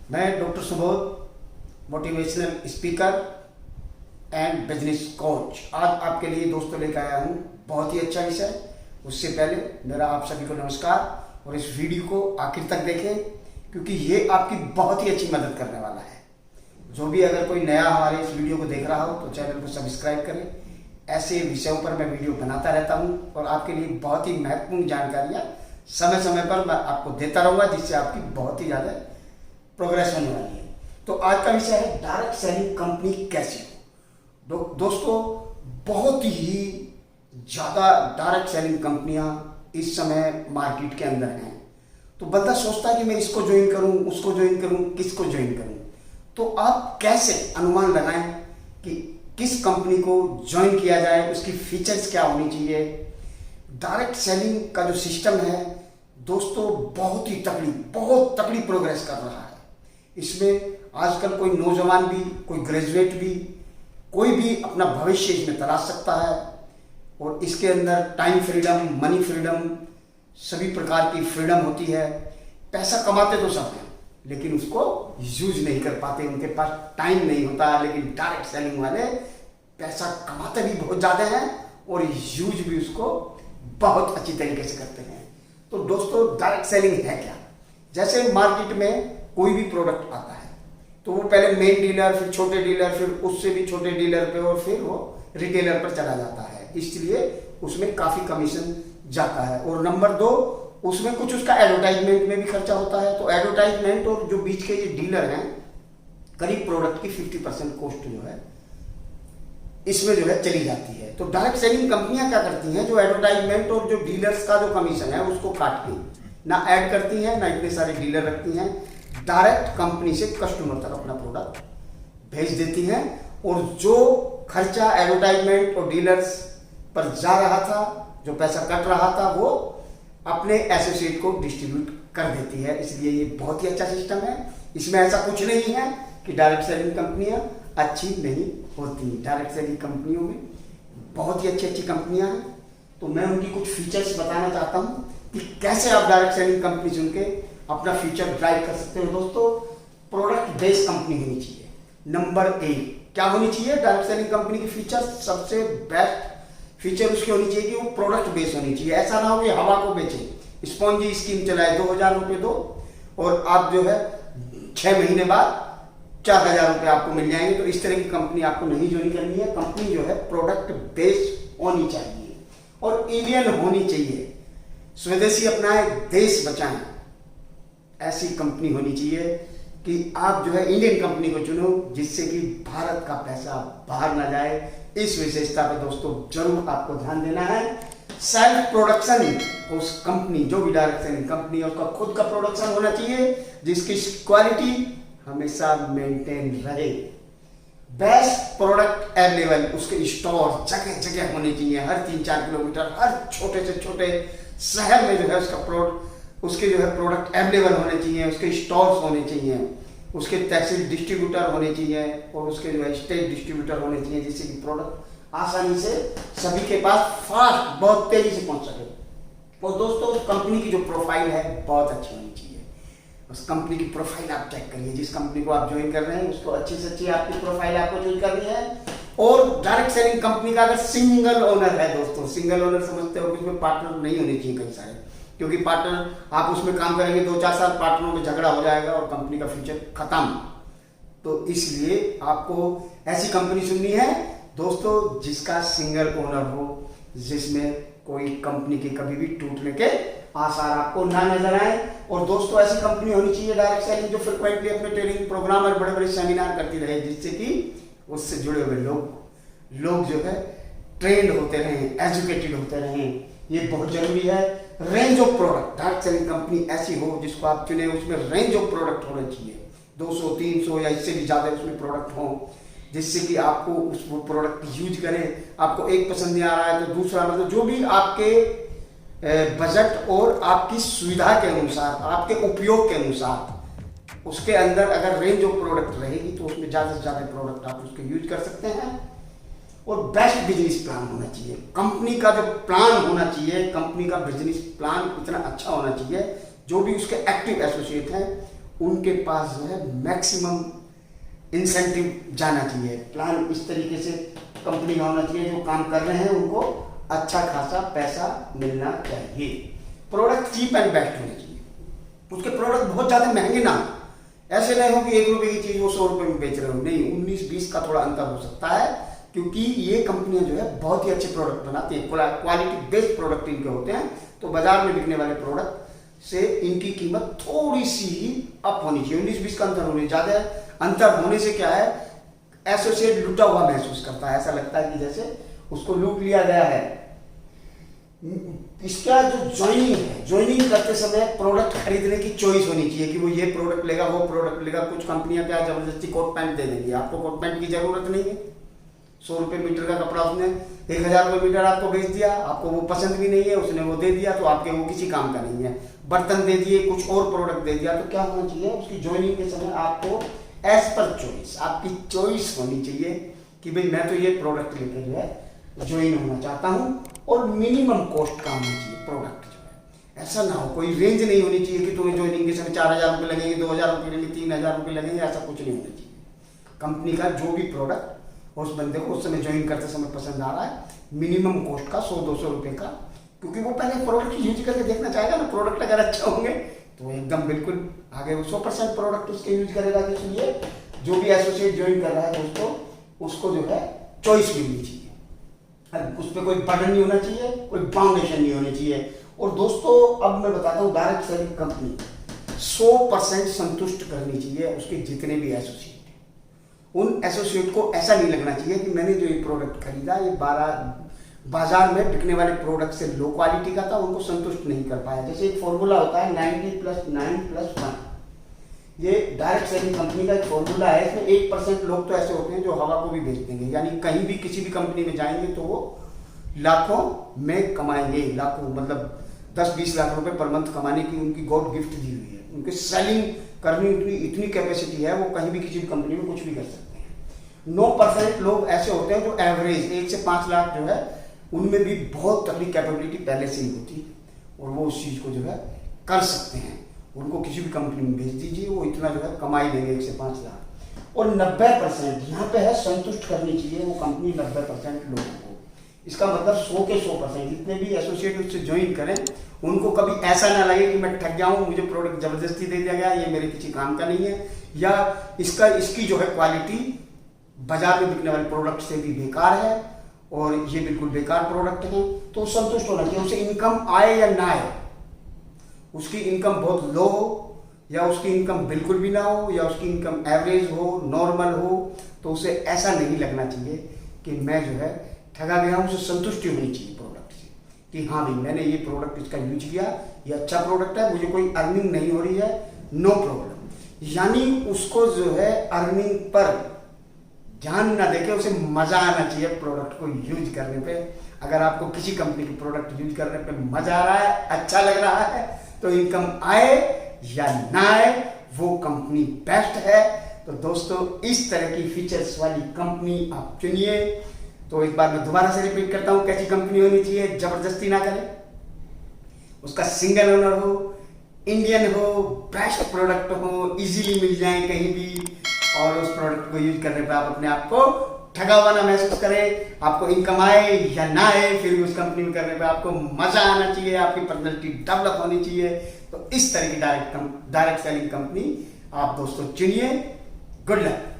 मैं doctor Subodh, motivational speaker and business coach, आज आपके लिए दोस्तों लेकर आया हूँ बहुत ही अच्छा विषय। उससे पहले मेरा आप सभी को नमस्कार और इस वीडियो को आखिर तक देखें क्योंकि ये आपकी बहुत ही अच्छी मदद करने वाला है। जो भी अगर कोई नया हमारे इस वीडियो को देख रहा हो तो चैनल को सब्सक्राइब करें। ऐसे विषयों पर मैं वीडियो बनाता रहता हूँ और आपके लिए बहुत ही महत्वपूर्ण जानकारियाँ समय समय पर मैं आपको देता रहूँगा, जिससे आपकी बहुत ही ज़्यादा प्रोग्रेस होने वाली है। तो आज का विषय है डायरेक्ट सेलिंग कंपनी कैसी हो। दोस्तों, बहुत ही ज़्यादा डायरेक्ट सेलिंग कंपनियां इस समय मार्केट के अंदर हैं। तो बंदा सोचता है कि मैं इसको ज्वाइन करूं, उसको ज्वाइन करूं, किसको ज्वाइन करूं। तो आप कैसे अनुमान लगाएं कि किस कंपनी को ज्वाइन किया जाए, उसकी फीचर्स क्या होनी चाहिए। डायरेक्ट सेलिंग का जो सिस्टम है दोस्तों बहुत तगड़ी प्रोग्रेस कर रहा है। इसमें आजकल कोई नौजवान भी, कोई ग्रेजुएट भी, कोई भी अपना भविष्य इसमें तलाश सकता है। और इसके अंदर टाइम फ्रीडम, मनी फ्रीडम, सभी प्रकार की फ्रीडम होती है। पैसा कमाते तो सब हैं लेकिन उसको यूज नहीं कर पाते, उनके पास टाइम नहीं होता। लेकिन डायरेक्ट सेलिंग वाले पैसा कमाते भी बहुत ज़्यादा हैं और यूज भी उसको बहुत अच्छी तरीके से करते हैं। तो दोस्तों, डायरेक्ट सेलिंग है क्या? जैसे मार्केट में कोई भी प्रोडक्ट आता है तो वो पहले मेन डीलर, फिर छोटे डीलर, फिर उससे भी छोटे डीलर पे और फिर वो रिटेलर पर चला जाता है। इसलिए उसमें काफ़ी कमीशन जाता है। और नंबर 2, उसमें कुछ उसका एडवर्टाइजमेंट में भी खर्चा होता है। तो एडवर्टाइजमेंट और जो बीच के ये डीलर हैं, करीब प्रोडक्ट की 50% कॉस्ट जो है इसमें जो है चली जाती है। तो डायरेक्ट सेलिंग कंपनियां क्या करती हैं, जो एडवर्टाइजमेंट और जो डीलर्स का जो कमीशन है उसको काट के ना ऐड करती हैं, ना इतने सारे डीलर रखती हैं, डायरेक्ट कंपनी से कस्टमर तक अपना प्रोडक्ट भेज देती हैं। और जो खर्चा एडवर्टाइजमेंट और डीलर्स पर जा रहा था, जो पैसा कट रहा था, वो अपने एसोसिएट को डिस्ट्रीब्यूट कर देती है। इसलिए ये बहुत ही अच्छा सिस्टम है। इसमें ऐसा कुछ नहीं है कि डायरेक्ट सेलिंग कंपनियां अच्छी नहीं होती। डायरेक्ट सेलिंग कंपनियों में बहुत ही अच्छी कंपनियां हैं। तो मैं उनकी कुछ फीचर्स बताना चाहता हूं कि कैसे आप डायरेक्ट सेलिंग कंपनी चुन के अपना फ्यूचर ड्राइव कर सकते हो। दोस्तों, प्रोडक्ट बेस्ड कंपनी होनी चाहिए। नंबर 1 क्या होनी चाहिए डायरेक्ट सेलिंग कंपनी की फीचर? सबसे बेस्ट फीचर उसकी होनी चाहिए कि वो प्रोडक्ट बेस्ड होनी चाहिए। ऐसा ना हो कि हवा को बेचे, स्पॉन्जी स्कीम चलाए, 2000 रुपये दो और आप जो है 6 महीने बाद 4000 रुपये आपको मिल जाएंगे। तो इस तरह की कंपनी आपको नहीं ज्वाइन करनी है। कंपनी जो है प्रोडक्ट बेस्ड होनी चाहिए और इंडियन होनी चाहिए। स्वदेशी अपनाएं, देश बचाएं, ऐसी कंपनी होनी चाहिए कि आप जो है इंडियन कंपनी को चुनो, जिससे कि भारत का पैसा बाहर ना जाए। इस विशेषता पे दोस्तों जरूर आपको ध्यान देना है। सेल्फ प्रोडक्शन, उस कंपनी जो भी डायरेक्ट सेलिंग कंपनी है उसका खुद का प्रोडक्शन होना चाहिए, जिसकी क्वालिटी हमेशा मेंटेन रहे। बेस्ट प्रोडक्ट अवेलेबल, उसके स्टोर जगह जगह होने चाहिए। हर 3-4 किलोमीटर, हर छोटे से छोटे शहर में जो है उसके जो है प्रोडक्ट अवेलेबल होने चाहिए। उसके स्टोर्स होने चाहिए, उसके तहसील डिस्ट्रीब्यूटर होने चाहिए और उसके जो है स्टेट डिस्ट्रीब्यूटर होने चाहिए, जिससे कि प्रोडक्ट आसानी से सभी के पास फास्ट, बहुत तेजी से पहुंच सके। और दोस्तों, उस कंपनी की जो प्रोफाइल है बहुत अच्छी होनी चाहिए। उस कंपनी की प्रोफाइल आप चेक करिए। जिस कंपनी को आप ज्वाइन कर रहे हैं उसको अच्छी से अच्छी आपकी प्रोफाइल आपको चूज करनी है। और डायरेक्ट सेलिंग कंपनी का अगर सिंगल ओनर है, दोस्तों सिंगल ओनर समझते हो कि उसमें पार्टनर नहीं होने चाहिए कई सारे, क्योंकि पार्टनर आप उसमें काम करेंगे 2-4 साल, पार्टनरों में झगड़ा हो जाएगा और कंपनी का फ्यूचर खत्म। तो इसलिए आपको ऐसी कंपनी चुननी है दोस्तों जिसका सिंगल ओनर हो, जिसमें कोई कंपनी के कभी भी टूटने के आसार आपको ना नजर आए। और दोस्तों, ऐसी कंपनी होनी चाहिए डायरेक्ट सेलिंग जो फ्रिक्वेंटली अपने ट्रेनिंग प्रोग्राम और बड़े बड़े सेमिनार करती रहे, जिससे कि उससे जुड़े हुए लोग जो है ट्रेंड होते रहें, एजुकेटेड होते रहें। ये बहुत जरूरी है। Range of product, direct selling company ऐसी हो जिसको आप चुने, उसमें रेंज ऑफ प्रोडक्ट होना चाहिए। 200-300 या इससे भी ज़्यादा उसमें प्रोडक्ट हो, जिससे कि आपको उस वो प्रोडक्ट यूज करें। आपको एक पसंद नहीं आ रहा है तो दूसरा, मतलब जो भी आपके बजट और आपकी सुविधा के अनुसार, आपके उपयोग के अनुसार, उसके अंदर अगर रेंज ऑफ प्रोडक्ट रहेगी तो उसमें ज़्यादा से ज़्यादा प्रोडक्ट आप उसके यूज कर सकते हैं। और बेस्ट बिजनेस प्लान होना चाहिए। कंपनी का जो प्लान होना चाहिए, कंपनी का बिजनेस प्लान इतना अच्छा होना चाहिए, जो भी उसके एक्टिव एसोसिएट हैं उनके पास जो है मैक्सिमम इंसेंटिव जाना चाहिए। प्लान इस तरीके से कंपनी का होना चाहिए, जो काम कर रहे हैं उनको अच्छा खासा पैसा मिलना चाहिए। प्रोडक्ट चीप एंड बेस्ट होने चाहिए, उसके प्रोडक्ट बहुत ज़्यादा महंगे ना, ऐसे नहीं हो कि 1 रुपये की चीज़ वो 100 रुपये में बेच रहे हो, नहीं, 19-20 का थोड़ा अंतर हो सकता है, क्योंकि ये कंपनियां जो है बहुत ही अच्छे प्रोडक्ट बनाती है, क्वालिटी बेस्ड प्रोडक्ट इनके होते हैं। तो बाजार में बिकने वाले प्रोडक्ट से इनकी कीमत थोड़ी सी ही अप होनी चाहिए। 19-20 का अंतर होने, ज़्यादा अंतर होने से क्या है, एसोसिएट लूटा हुआ महसूस करता है, ऐसा लगता है कि जैसे उसको लूट लिया गया है। इसका जो ज्वाइनिंग है, ज्वाइनिंग करते समय प्रोडक्ट खरीदने की चॉइस होनी चाहिए कि वो ये प्रोडक्ट लेगा, वो प्रोडक्ट लेगा। कुछ कंपनियां क्या जबरदस्ती कोट पैंट दे देंगी, आपको कोट पैंट की जरूरत नहीं है। 100 रुपये मीटर का कपड़ा उसने 1000 रुपये मीटर आपको बेच दिया, आपको वो पसंद भी नहीं है, उसने वो दे दिया, तो आपके वो किसी काम का नहीं है। बर्तन दे दिए, कुछ और प्रोडक्ट दे दिया, तो क्या होना चाहिए, उसकी ज्वाइनिंग के समय आपको एज पर चॉइस, आपकी चॉइस होनी चाहिए कि भाई मैं तो ये प्रोडक्ट लेकर जो है ज्वाइन होना चाहता हूँ, और मिनिमम कॉस्ट का होना चाहिए प्रोडक्ट जो है। ऐसा ना हो, कोई रेंज नहीं होनी चाहिए कि तुम्हें ज्वाइनिंग के समय 4000 रुपये लगेंगे, 2000 रुपये लगेंगे, 3000 रुपये लगेंगे, ऐसा कुछ नहीं होना चाहिए। कंपनी का जो भी प्रोडक्ट उस बंदे को उस समय ज्वाइन करते समय पसंद आ रहा है, मिनिमम कॉस्ट का 100-200 रुपये का, क्योंकि वो पहले प्रोडक्ट यूज करके देखना चाहेगा ना। प्रोडक्ट अगर अच्छा होंगे तो एकदम बिल्कुल आगे वो 100% प्रोडक्ट उसके यूज करेगा। इसलिए जो भी एसोसिएट ज्वाइन कर रहा है दोस्तों, उसको जो है चॉइस मिलनी चाहिए, उस पर कोई बर्डन नहीं होना चाहिए, कोई बाउंडेशन नहीं होनी चाहिए। और दोस्तों अब मैं बताता हूँ, डायरेक्ट सेलिंग कंपनी 100% संतुष्ट करनी चाहिए उसके जितने भी एसोसिएट हैं। उन एसोसिएट को ऐसा नहीं लगना चाहिए कि मैंने जो ये प्रोडक्ट खरीदा ये बाजार में बिकने वाले प्रोडक्ट से लो क्वालिटी का था, उनको संतुष्ट नहीं कर पाया। जैसे एक फॉर्मूला होता है 90+9+1, ये डायरेक्ट सेलिंग कंपनी का एक फॉर्मूला है। इसमें 1% लोग तो ऐसे होते हैं जो हवा को भी बेच देंगे, यानी कहीं भी किसी भी कंपनी में जाएंगे तो वो लाखों में कमाएंगे, लाखों मतलब 10-20 लाख रुपए पर मंथ कमाने की उनकी गॉड गिफ्ट दी हुई है। उनके सेलिंग करनी इतनी कैपेसिटी है, वो कहीं भी किसी भी कंपनी में कुछ भी कर सकते हैं। 9% लोग ऐसे होते हैं जो एवरेज 1 से 5 लाख जो है, उनमें भी बहुत तगड़ी कैपेबिलिटी पहले से ही होती है और वो उस चीज़ को जो है कर सकते हैं। उनको किसी भी कंपनी में भेज दीजिए, वो इतना जो है कमाई देंगे 1 से 5 लाख। और 90% यहाँ पे है संतुष्ट करनी चाहिए वो कंपनी 90% लोगों को। इसका मतलब 100 के 100% जितने भी एसोसिएट उससे ज्वाइन करें, उनको कभी ऐसा ना लगे कि मैं ठग जाऊँ, मुझे प्रोडक्ट जबरदस्ती दे दिया गया, ये मेरे किसी काम का नहीं है, या इसकी जो है क्वालिटी बाजार में बिकने वाले प्रोडक्ट से भी बेकार है और ये बिल्कुल बेकार प्रोडक्ट है। तो संतुष्ट होना चाहिए। उसे इनकम आए या ना आए, उसकी इनकम बहुत लो हो या उसकी इनकम बिल्कुल भी ना हो या उसकी इनकम एवरेज हो, नॉर्मल हो, तो उसे ऐसा नहीं लगना चाहिए कि मैं जो है ठगा गया हूँ। उसे संतुष्टि होनी चाहिए प्रोडक्ट से कि हाँ भाई मैंने ये प्रोडक्ट इसका यूज किया, ये अच्छा प्रोडक्ट है, मुझे कोई अर्निंग नहीं हो रही है, नो प्रॉब्लम। यानी उसको जो है अर्निंग पर ध्यान ना देके उसे मजा आना चाहिए प्रोडक्ट को यूज करने पे। अगर आपको किसी कंपनी के प्रोडक्ट यूज करने पे मजा आ रहा है, अच्छा लग रहा है, तो इनकम आए या ना आए वो कंपनी बेस्ट है। तो दोस्तों इस तरह की फीचर्स वाली कंपनी आप चुनिए। तो एक बार मैं दोबारा से रिपीट करता हूं, कैसी कंपनी होनी चाहिए, जबरदस्ती ना करें, उसका सिंगल ओनर हो, इंडियन हो, बेस्ट प्रोडक्ट हो, इजीली मिल जाए कहीं भी, और उस प्रोडक्ट को यूज करने पे आप अपने आप को ठगा हुआ ना महसूस करें। आपको इनकम आए या ना आए, फिर उस कंपनी में करने पे आपको मजा आना चाहिए, आपकी पर्सनैलिटी डेवलप होनी चाहिए। तो इस तरह की डायरेक्ट सेलिंग कंपनी आप दोस्तों चुनिए। Good luck.